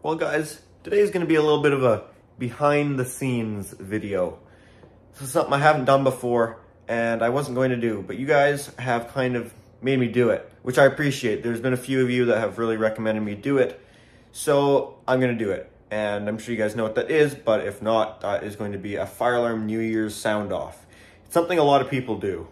Well guys, today is going to be a little bit of a behind the scenes video. This is something I haven't done before and I wasn't going to do, but you guys have kind of made me do it, which I appreciate. There's been a few of you that have really recommended me do it, so I'm going to do it. And I'm sure you guys know what that is, but if not, that is going to be a fire alarm New Year's sound off. It's something a lot of people do.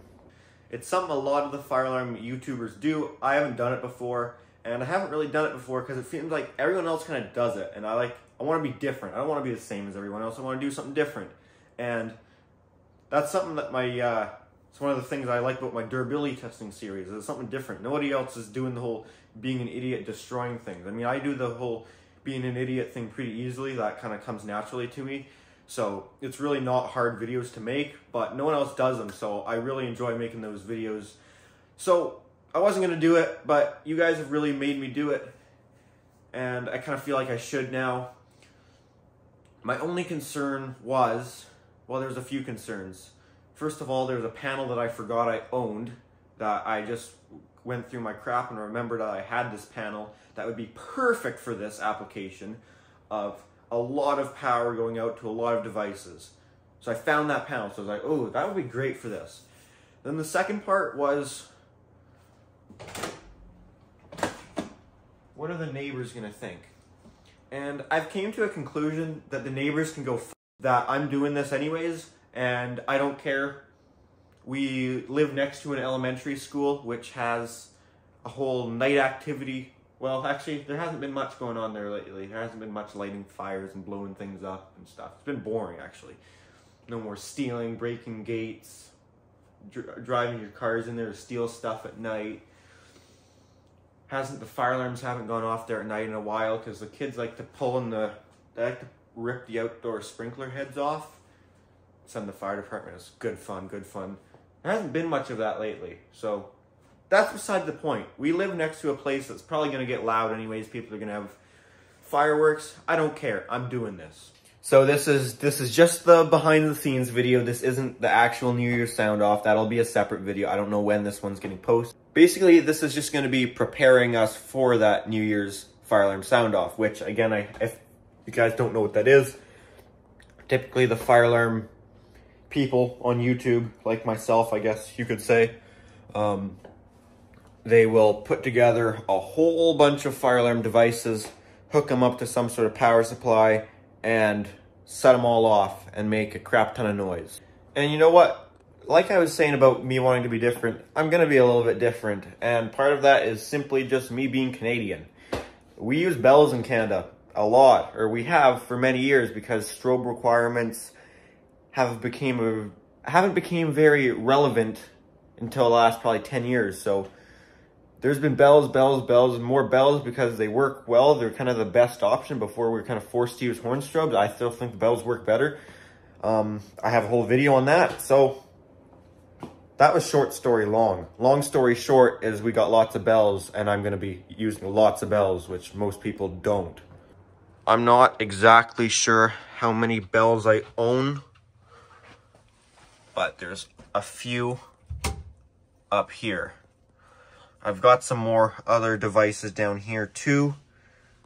It's something a lot of the fire alarm YouTubers do. I haven't done it before. And I haven't really done it before because it seems like everyone else kind of does it. And I want to be different. I don't want to be the same as everyone else. I want to do something different. And that's something that it's one of the things I like about my durability testing series. It's something different. Nobody else is doing the whole being an idiot, destroying things. I mean, I do the whole being an idiot thing pretty easily. That kind of comes naturally to me. So it's really not hard videos to make, but no one else does them. So I really enjoy making those videos. So I wasn't going to do it, but you guys have really made me do it, and I kind of feel like I should now. My only concern was, well, there's a few concerns. First of all, there's a panel that I forgot I owned, that I just went through my crap and remembered that I had this panel that would be perfect for this application of a lot of power going out to a lot of devices. So I found that panel, so I was like, oh, that would be great for this. Then the second part was, what are the neighbors gonna think? And I've came to a conclusion that the neighbors can go that I'm doing this anyways, and I don't care. We live next to an elementary school which has a whole night activity. Well, actually, there hasn't been much going on there lately. There hasn't been much lighting fires and blowing things up and stuff. It's been boring, actually. No more stealing, breaking gates, driving your cars in there to steal stuff at night. The fire alarms haven't gone off there at night in a while because the kids like to they like to rip the outdoor sprinkler heads off. Send the fire department. It's good fun, good fun. There hasn't been much of that lately, so that's beside the point. We live next to a place that's probably going to get loud anyways. People are going to have fireworks. I don't care. I'm doing this. So this is just the behind the scenes video. This isn't the actual New Year's sound off. That'll be a separate video. I don't know when this one's getting posted. Basically, this is just going to be preparing us for that New Year's fire alarm sound off, which again, if you guys don't know what that is, typically the fire alarm people on YouTube, like myself, I guess you could say, they will put together a whole bunch of fire alarm devices, hook them up to some sort of power supply, and set them all off and make a crap ton of noise. And you know what? Like I was saying about me wanting to be different, I'm going to be a little bit different. And part of that is simply just me being Canadian. We use bells in Canada a lot, or we have for many years, because strobe requirements haven't became very relevant until the last probably 10 years. So there's been bells, and more bells because they work well. They're kind of the best option before we were kind of forced to use horn strobes. I still think the bells work better. I have a whole video on that. So that was short story long. Long story short is we got lots of bells, and I'm going to be using lots of bells, which most people don't. I'm not exactly sure how many bells I own, but there's a few up here. I've got some more other devices down here too,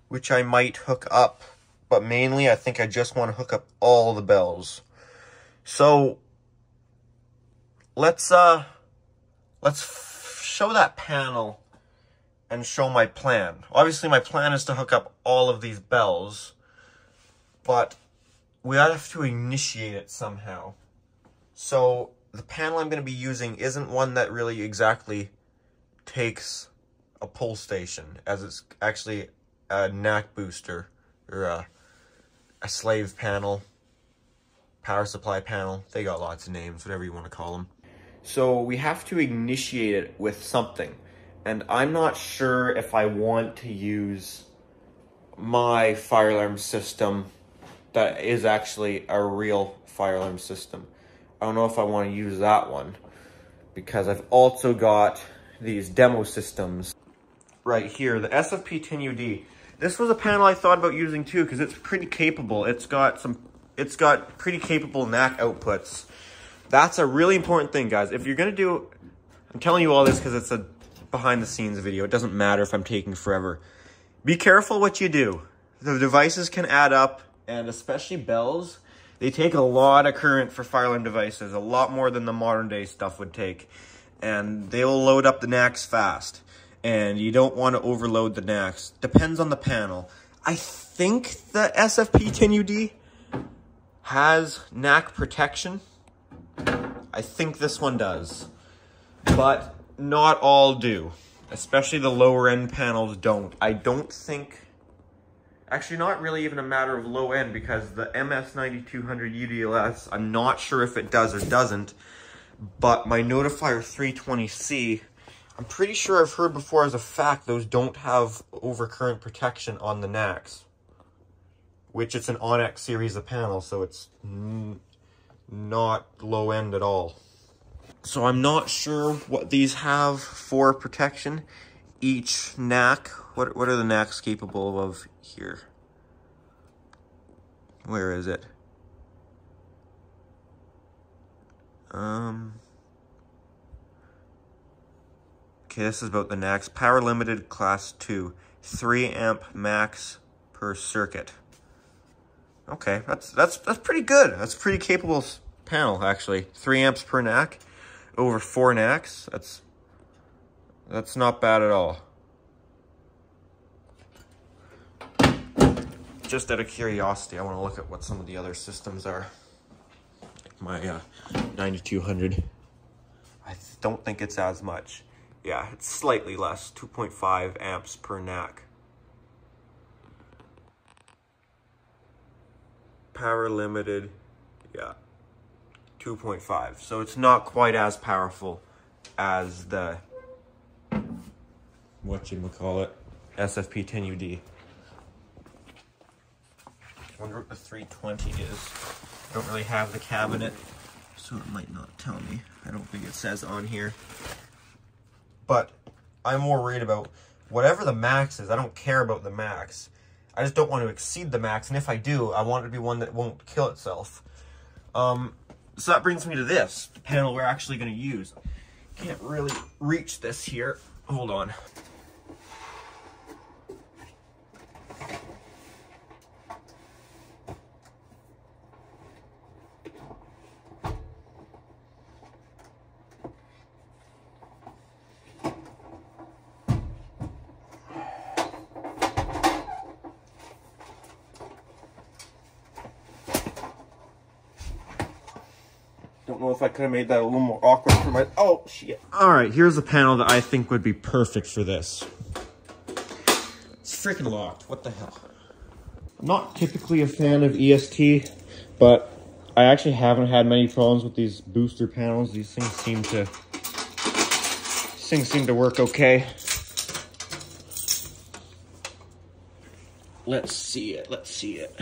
which I might hook up, but mainly I think I just want to hook up all the bells. So let's show that panel and show my plan. Obviously my plan is to hook up all of these bells, but we have to initiate it somehow. So the panel I'm going to be using isn't one that really exactly takes a pull station, as it's actually a NAC booster, or a slave panel, power supply panel. They got lots of names, whatever you want to call them. So we have to initiate it with something, and I'm not sure if I want to use my fire alarm system that is actually a real fire alarm system. I don't know if I want to use that one, because I've also got these demo systems right here, the SFP10UD. This was a panel I thought about using too, because it's pretty capable. It's got pretty capable NAC outputs. That's a really important thing, guys. If you're gonna do, I'm telling you all this because it's a behind the scenes video. It doesn't matter if I'm taking forever. Be careful what you do. The devices can add up, and especially bells, they take a lot of current for fire alarm devices, a lot more than the modern day stuff would take. And they will load up the NACs fast. And you don't want to overload the NACs. Depends on the panel. I think the SFP10UD has NAC protection. I think this one does. But not all do. Especially the lower end panels don't. I don't think... Actually, not really even a matter of low end, because the MS9200 UDLS, I'm not sure if it does or doesn't. But my Notifier 320C, I'm pretty sure I've heard before as a fact those don't have overcurrent protection on the NACs. Which it's an Onyx series of panels, so it's not low end at all. So I'm not sure what these have for protection. Each NAC, what are the NACs capable of here? Where is it? Okay, this is about the NACs. Power limited class 2, 3 amp max per circuit. Okay, that's pretty good. That's a pretty capable panel, actually. 3 amps per NAC over 4 NACs. That's not bad at all. Just out of curiosity, I want to look at what some of the other systems are. My 9200. I don't think it's as much. Yeah, it's slightly less, 2.5 amps per NAC. Power limited, yeah, 2.5. So it's not quite as powerful as the, whatchamacallit, SFP10UD. I wonder what the 320 is. I don't really have the cabinet, so it might not tell me. I don't think it says on here. But I'm more worried about whatever the max is. I don't care about the max. I just don't want to exceed the max, and if I do, I want it to be one that won't kill itself. So that brings me to this, the panel we're actually going to use. Can't really reach this here. Hold on. Don't know if I could have made that a little more awkward for my... Oh, shit. All right, here's a panel that I think would be perfect for this. It's freaking locked. What the hell? I'm not typically a fan of EST, but I actually haven't had many problems with these booster panels. These things seem to work okay. Let's see it. Let's see it.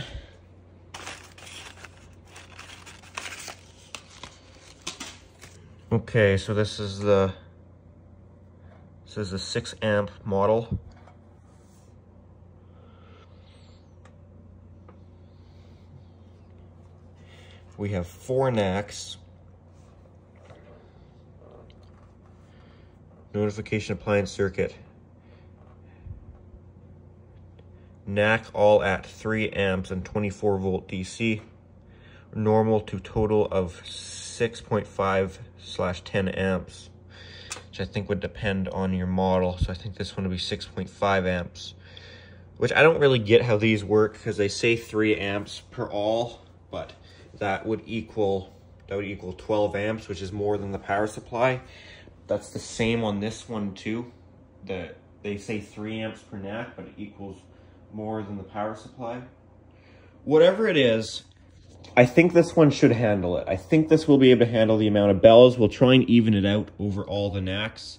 Okay, so this is the 6 amp model. We have 4 NACs. Notification appliance circuit. NAC all at 3 amps and 24 volt DC. Normal to total of 6.5/10 amps, which I think would depend on your model. So I think this one would be 6.5 amps, which I don't really get how these work because they say 3 amps per all, but that would equal 12 amps, which is more than the power supply. That's the same on this one too. They say 3 amps per NAC, but it equals more than the power supply. Whatever it is, I think this one should handle it. I think this will be able to handle the amount of bells. We'll try and even it out over all the NACs.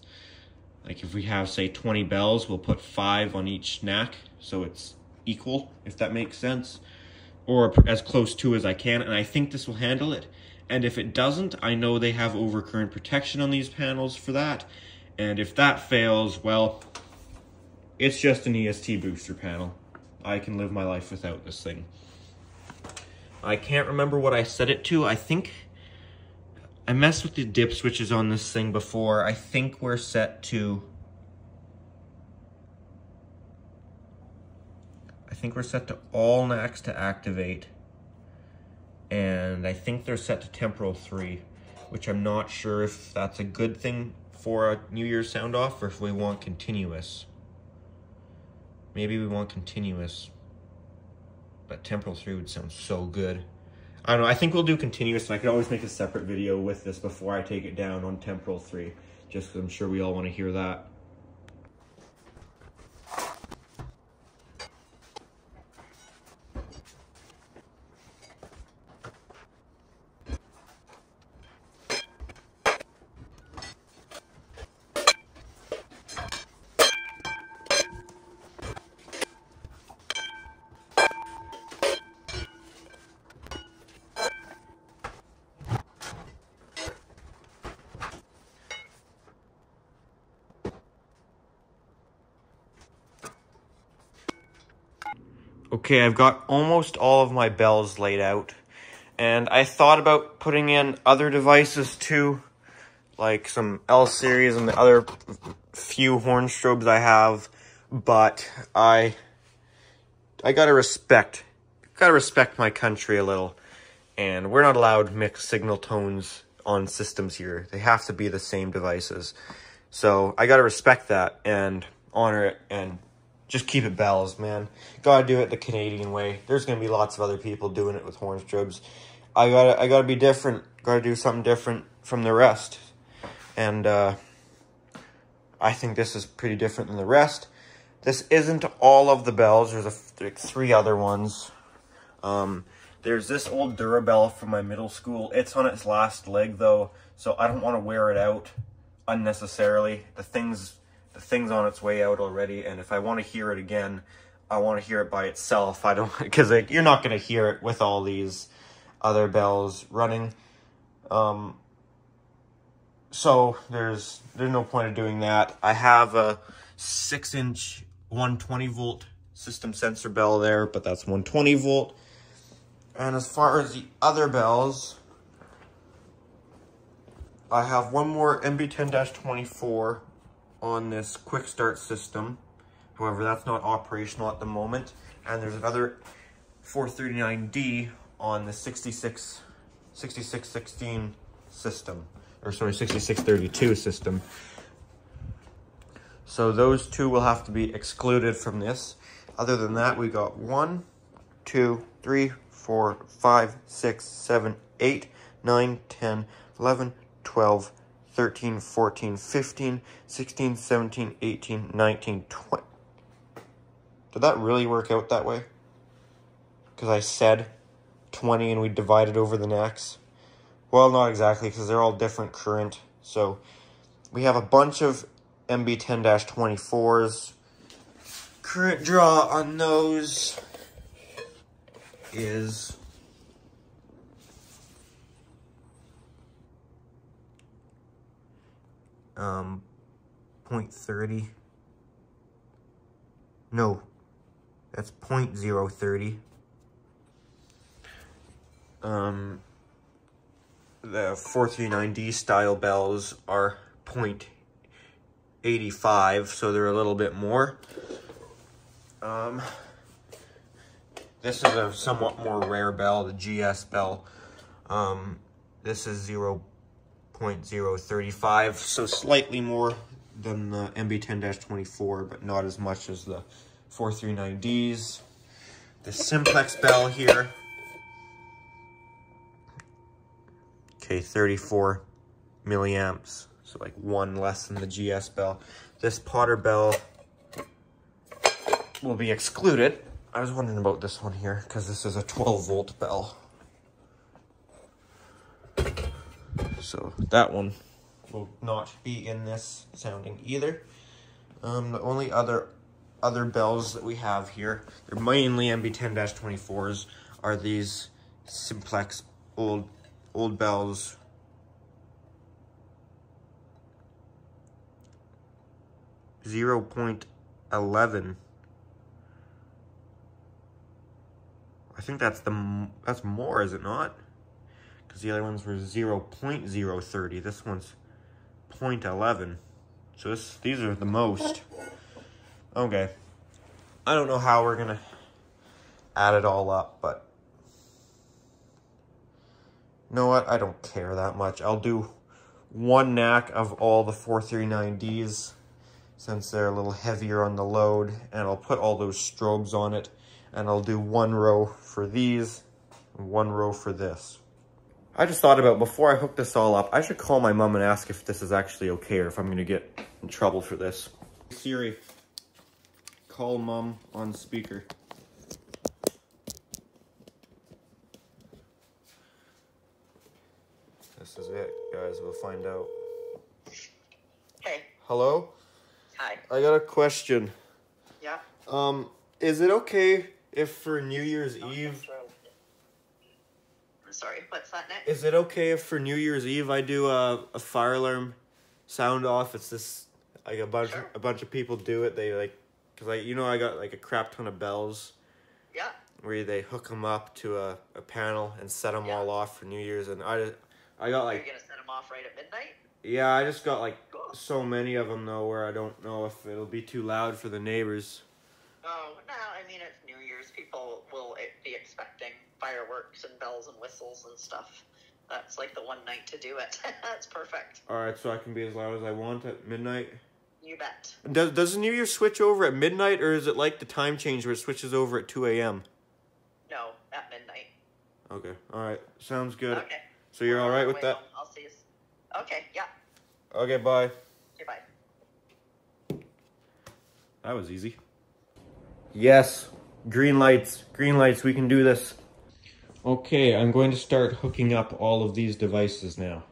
Like if we have, say, 20 bells, we'll put 5 on each NAC, so it's equal, if that makes sense. Or as close to as I can, and I think this will handle it. And if it doesn't, I know they have overcurrent protection on these panels for that. And if that fails, well, it's just an EST booster panel. I can live my life without this thing. I can't remember what I set it to. I think I messed with the dip switches on this thing before. I think we're set to think we're set to all NACs to activate. And I think they're set to temporal 3, which I'm not sure if that's a good thing for a New Year's sound off or if we want continuous. Maybe we want continuous, but temporal 3 would sound so good. I don't know, I think we'll do continuous, and I could always make a separate video with this before I take it down on temporal 3, just because I'm sure we all want to hear that. Okay, I've got almost all of my bells laid out, and I thought about putting in other devices too, like some L series and the other few horn strobes I have, but I gotta respect my country a little, and we're not allowed mixed signal tones on systems here. They have to be the same devices, so I gotta respect that and honor it and just keep it bells, man. Gotta do it the Canadian way. There's gonna be lots of other people doing it with horn strobes. I gotta be different. Gotta do something different from the rest. And I think this is pretty different than the rest. This isn't all of the bells. There's like 3 other ones. There's this old Durabell from my middle school. It's on its last leg though, so I don't want to wear it out unnecessarily. The thing's on its way out already, and if I want to hear it again, I want to hear it by itself. I don't, because like, you're not going to hear it with all these other bells running. So there's no point of doing that. I have a 6-inch 120 volt system sensor bell there, but that's 120 volt. And as far as the other bells, I have one more MB10-24 on this quick start system. However, that's not operational at the moment. And there's another 439D on the 6616 system, or sorry, 6632 system. So those 2 will have to be excluded from this. Other than that, we got 1, 2, 3, 4, 5, 6, 7, 8, 9, 10, 11, 12, 13, 14, 15, 16, 17, 18, 19, 20. Did that really work out that way? Because I said 20 and we divided over the NACs. Well, not exactly, because they're all different current. So we have a bunch of MB10-24s. Current draw on those is 0.30. No, that's 0.030. The 439D style bells are 0.85, so they're a little bit more. This is a somewhat more rare bell, the GS bell. This is 0.035, so slightly more than the MB10-24, but not as much as the 439Ds. The Simplex bell here. Okay, 34 milliamps, so like 1 less than the GS bell. This Potter bell will be excluded. I was wondering about this one here, because this is a 12 volt bell. So that one will not be in this sounding either. The only other bells that we have here, they're mainly MB10-24s, are these Simplex old bells. .11. I think that's more, is it not? Because the other ones were 0.030. This one's 0.11. So these are the most. Okay. I don't know how we're gonna add it all up, but you know what? I don't care that much. I'll do one knack of all the 439Ds since they're a little heavier on the load, and I'll put all those strobes on it, and I'll do one row for these and one row for this. I just thought about, before I hook this all up, I should call my mom and ask if this is actually okay or if I'm gonna get in trouble for this. Siri, call mom on speaker. This is it, guys. We'll find out. Hey. Hello? Hi. I got a question. Yeah? Is it okay if for New Year's Eve... I'm sorry, what's that, Nick? Is it okay if for New Year's Eve I do a fire alarm sound off? It's this, like a bunch of people do it. They like, cause I got like a crap ton of bells. Yeah. Where they hook them up to a panel and set them all off for New Year's, and I got like. You're gonna set them off right at midnight? Yeah, I just got like so many of them though, where I don't know if it'll be too loud for the neighbors. Oh, no, I mean, it's New Year's. People will be expecting fireworks and bells and whistles and stuff. That's like the one night to do it. That's perfect. Alright, so I can be as loud as I want at midnight? You bet. Does the New Year switch over at midnight, or is it like the time change where it switches over at 2 a.m.? No, at midnight. Okay, alright. Sounds good. Okay. So you're alright with that? I'll see you. Okay, yeah. Okay, bye. Okay, bye. That was easy. Yes, green lights, we can do this. Okay, I'm going to start hooking up all of these devices now.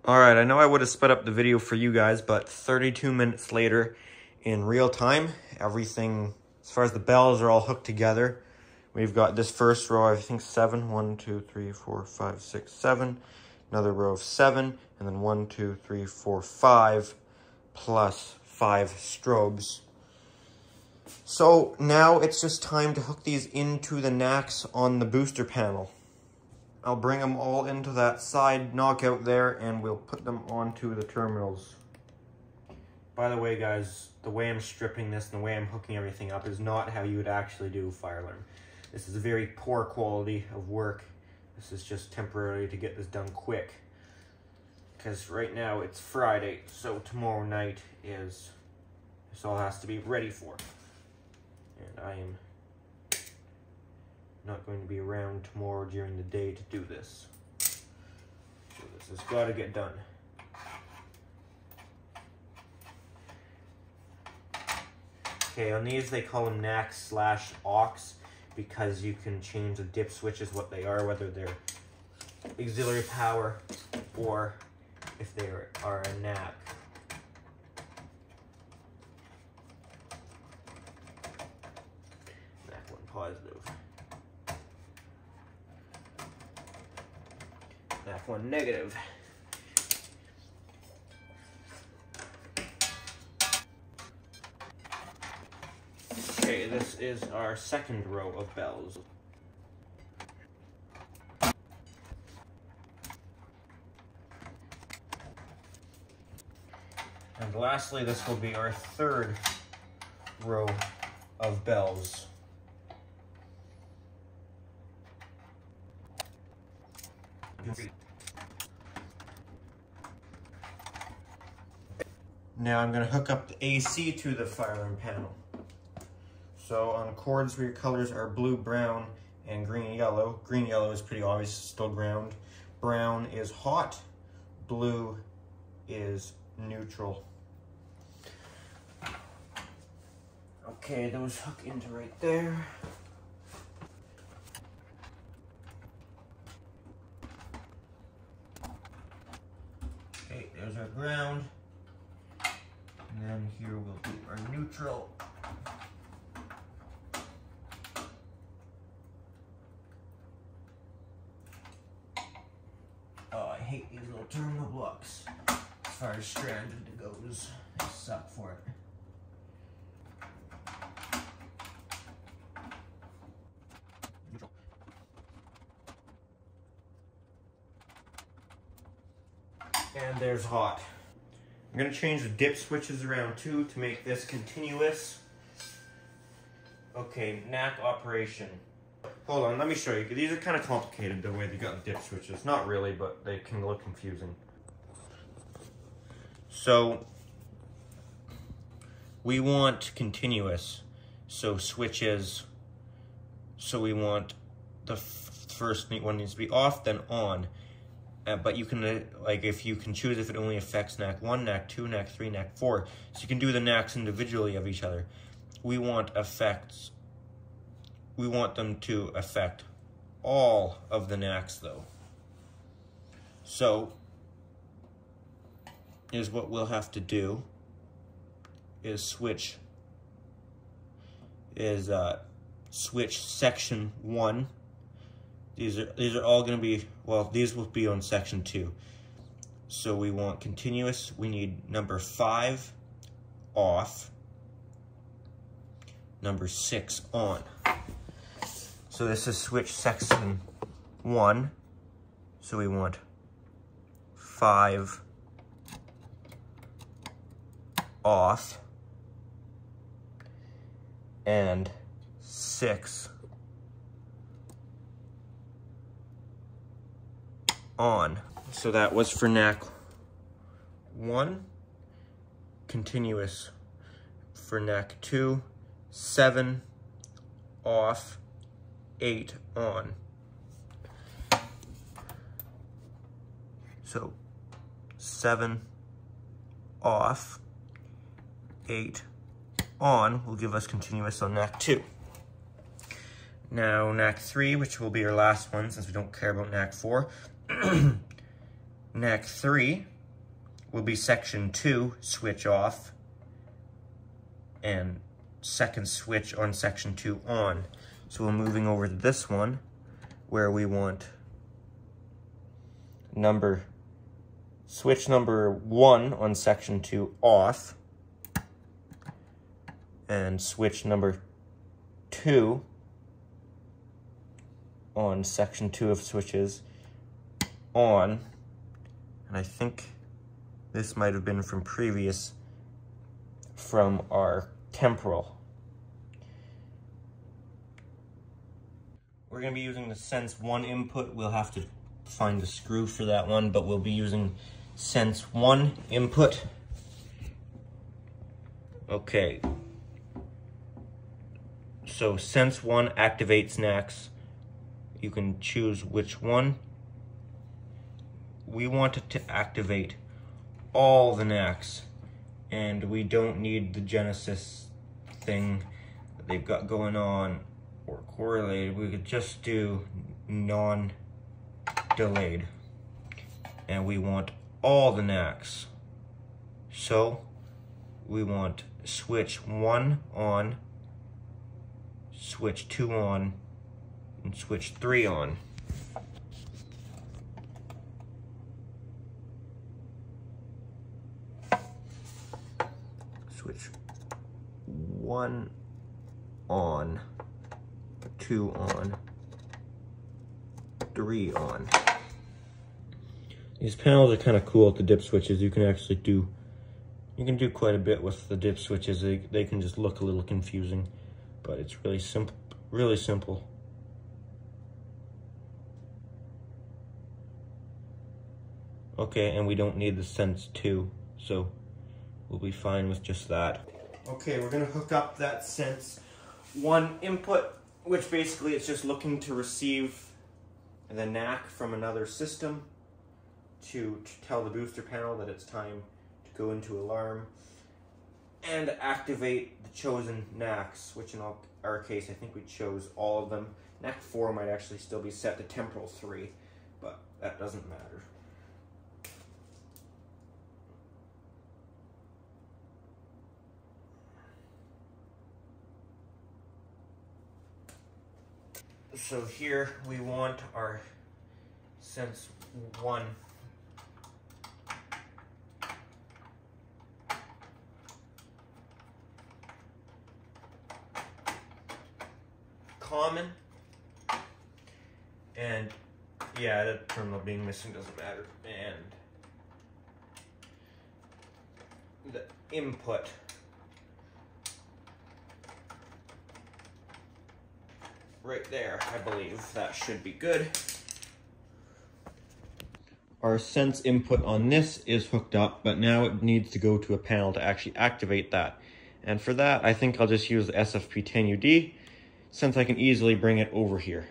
Alright, I know I would have sped up the video for you guys, but 32 minutes later, in real time, everything, as far as the bells are all hooked together. We've got this first row, I think 7. 1, 2, 3, 4, 5, 6, 7. Another row of 7, and then 1, 2, 3, 4, 5, plus 5 strobes. So now it's just time to hook these into the knacks on the booster panel. I'll bring them all into that side knockout there, and we'll put them onto the terminals. By the way, guys, the way I'm stripping this and the way I'm hooking everything up is not how you would actually do fire alarm. This is a very poor quality of work. This is just temporary to get this done quick. Because right now it's Friday, so tomorrow night is, this all has to be ready for. And I am not going to be around tomorrow during the day to do this. So this has got to get done. Okay, on these they call them NAC/aux because you can change the dip switches, what they are, whether they're auxiliary power or if they are a NAC. NAC 1 positive. NAC 1 negative. Okay, this is our second row of bells. And lastly, this will be our third row of bells. Now I'm going to hook up the AC to the fire alarm panel. So on cords where your colors are blue, brown, and green, yellow. Green, yellow is pretty obvious, still ground. Brown is hot. Blue is neutral. Okay, those hook into right there. Okay, there's our ground. And then here we'll do our neutral. Oh, I hate these little terminal blocks. As far as stranded goes, I suck for it. And there's hot. I'm gonna change the dip switches around too to make this continuous. Okay, NAC operation. Hold on, let me show you. These are kind of complicated the way they got the dip switches. Not really, but they can look confusing. So, we want continuous. So switches, so we want the first one needs to be off, then on. But you can, like, if you can choose if it only affects NAC 1, NAC 2, NAC 3, NAC 4. So you can do the NACs individually of each other. We want effects. We want them to affect all of the NACs though. So, is what we'll have to do is switch section 1. These are all going to be, well, these will be on section 2. So we want continuous. We need number 5 off, number 6 on. So this is switch section 1. So we want 5 off and 6 on. So that was for NAC 1, continuous for NAC 2, 7 off, 8 on. So 7 off, 8 on will give us continuous on NAC 2. Now NAC 3, which will be our last one since we don't care about NAC 4. NAC 3 will be section 2, switch off, and second switch on section 2 on. So we're moving over to this one where we want switch number 1 on section 2 off, and switch number 2 on section 2 of switches on. And I think this might have been from our temporal. We're going to be using the Sense 1 input. We'll have to find the screw for that one, but we'll be using Sense 1 input. Okay. So Sense 1 activates NACs. You can choose which one. We want it to activate all the NACs, and we don't need the Genesis thing that they've got going on or correlated. We could just do non-delayed, and we want all the NACs. So we want switch 1 on, switch 2 on, and switch 3 on. Switch 1 on, 2 on, 3 on. These panels are kind of cool with the dip switches. You can actually do quite a bit with the dip switches. They can just look a little confusing, but it's really simple. Really simple. Okay, and we don't need the Sense 2, so we'll be fine with just that. Okay, we're gonna hook up that Sense 1 input, which basically it's just looking to receive the NAC from another system to tell the booster panel that it's time to go into alarm and activate the chosen NACs, which in our case, I think we chose all of them. NAC 4 might actually still be set to temporal 3, but that doesn't matter. So here we want our Sense 1 common, and yeah, that terminal being missing doesn't matter, and input. Right there, I believe that should be good. Our sense input on this is hooked up, but now it needs to go to a panel to actually activate that. And for that, I think I'll just use the SFP10UD, since I can easily bring it over here.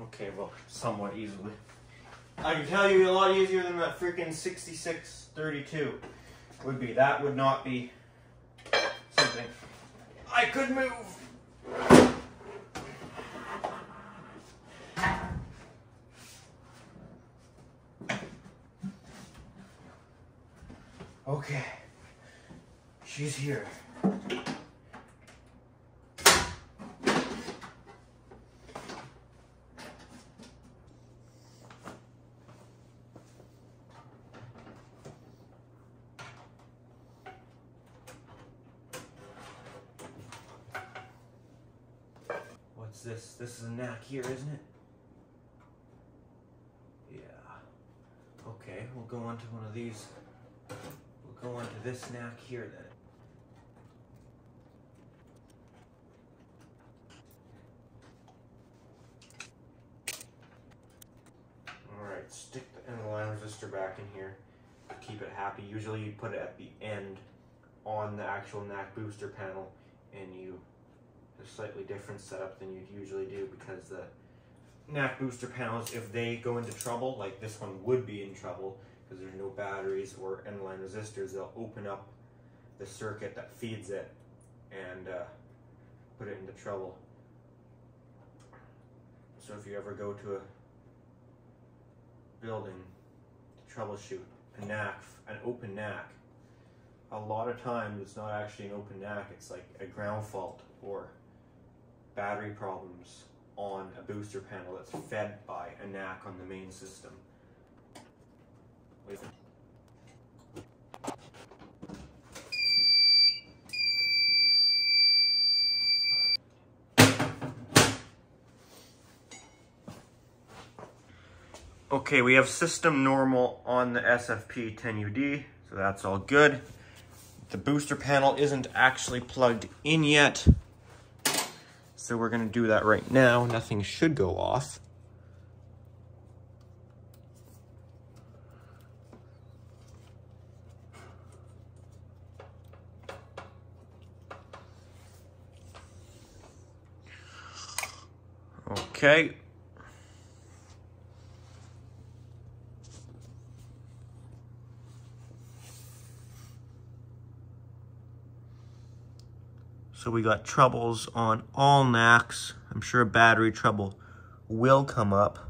Okay, well, somewhat easily. I can tell you a lot easier than that freaking 6632 would be. That would not be something I could move. Okay, she's here. What's this? This is a knack here, isn't it? Yeah. Okay, we'll go on to one of these. We'll go on to this knack here then. Alright, stick the end line resistor back in here to keep it happy. Usually you put it at the end on the actual knack booster panel, and you a slightly different setup than you'd usually do, because the knack booster panels, if they go into trouble, like this one would be in trouble because there's no batteries or end-line resistors, they'll open up the circuit that feeds it and put it into trouble. So if you ever go to a building to troubleshoot a knack, an open knack, a lot of times it's not actually an open knack, it's like a ground fault or battery problems on a booster panel that's fed by a knack on the main system. Okay, we have system normal on the SFP10UD, so that's all good. The booster panel isn't actually plugged in yet, so we're gonna do that right now. Nothing should go off. Okay. So we got troubles on all knacks. I'm sure a battery trouble will come up.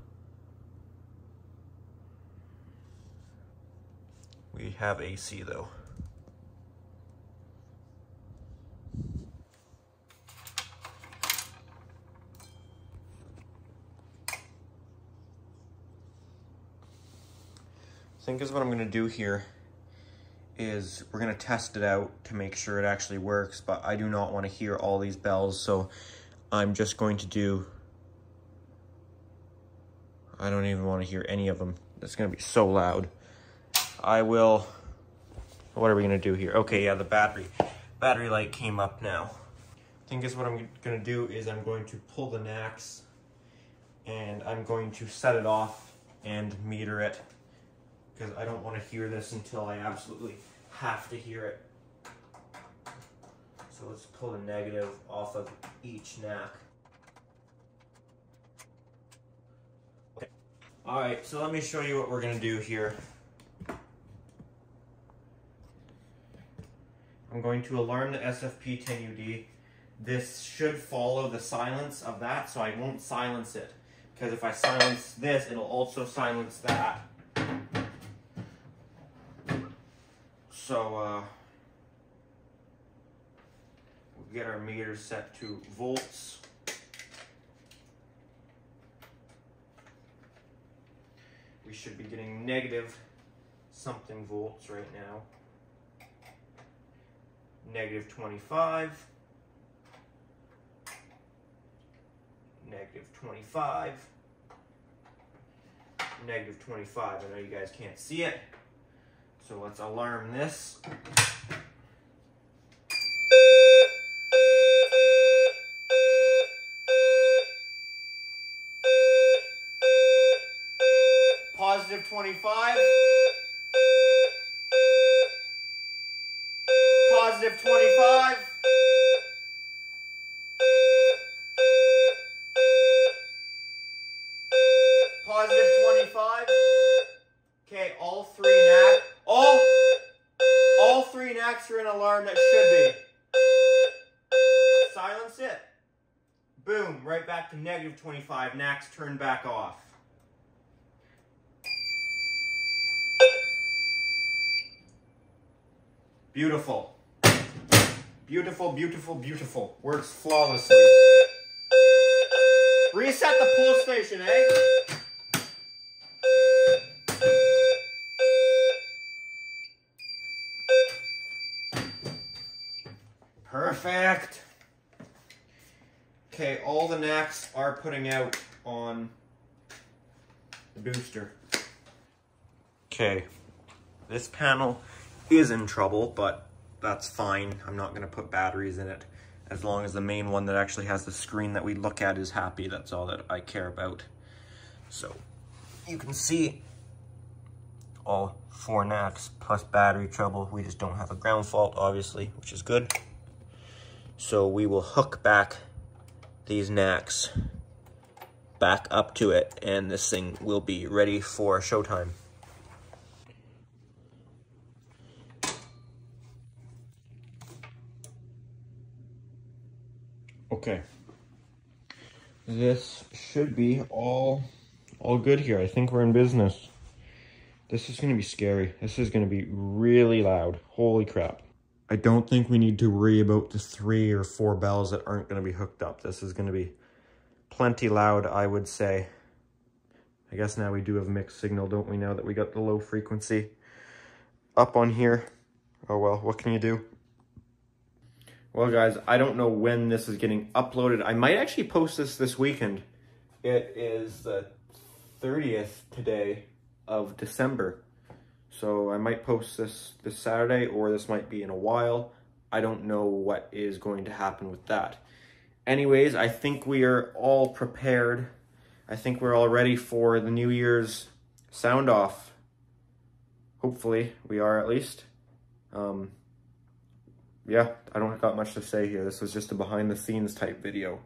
We have AC though. I think is what I'm gonna do here is we're gonna test it out to make sure it actually works, but I do not want to hear all these bells, so I'm just going to do, I don't even want to hear any of them. It's gonna be so loud. I will, what are we gonna do here? Okay, yeah, the battery light came up now. I think is what I'm gonna do is I'm going to pull the knacks and I'm going to set it off and meter it, because I don't want to hear this until I absolutely have to hear it. So let's pull the negative off of each knack. Okay. Alright, so let me show you what we're going to do here. I'm going to alarm the SFP10UD. This should follow the silence of that, so I won't silence it, because if I silence this, it'll also silence that. So we'll get our meter set to volts. we should be getting negative something volts right now. Negative 25. Negative 25. Negative 25. I know you guys can't see it, so let's alarm this. Positive 25. Positive 25. Positive 25. Okay, all three NACs are in alarm that should be. Silence it. Boom, right back to negative 25. NACs turn back off. Beautiful. Beautiful, beautiful, beautiful. Works flawlessly. Reset the pull station, eh? Perfect. Okay, all the NACs are putting out on the booster. Okay, this panel is in trouble, but that's fine. I'm not gonna put batteries in it. As long as the main one that actually has the screen that we look at is happy, that's all that I care about. So, you can see all 4 NACs plus battery trouble. We just don't have a ground fault, obviously, which is good. So we will hook back these NACs back up to it, and this thing will be ready for showtime. Okay, this should be all good here. I think we're in business. This is gonna be scary. This is gonna be really loud. Holy crap. I don't think we need to worry about the 3 or 4 bells that aren't gonna be hooked up. This is gonna be plenty loud, I would say. I guess now we do have mixed signal, don't we, now that we got the low frequency up on here. Oh well, what can you do? Well guys, I don't know when this is getting uploaded. I might actually post this weekend. It is the 30th today of December. So I might post this Saturday, or this might be in a while. I don't know what is going to happen with that. Anyways, I think we are all prepared. I think we're all ready for the New Year's sound off. Hopefully, we are at least. Yeah, I don't got much to say here. This was just a behind the scenes type video.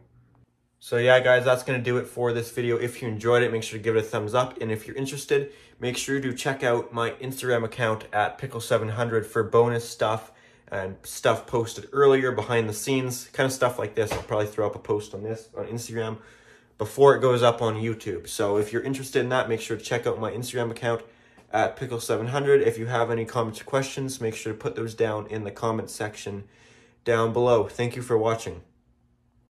So yeah, guys, that's going to do it for this video. If you enjoyed it, make sure to give it a thumbs up. And if you're interested, make sure to check out my Instagram account at Pickle700 for bonus stuff and stuff posted earlier, behind the scenes, kind of stuff like this. I'll probably throw up a post on this on Instagram before it goes up on YouTube. So if you're interested in that, make sure to check out my Instagram account at Pickle700. If you have any comments or questions, make sure to put those down in the comment section down below. Thank you for watching.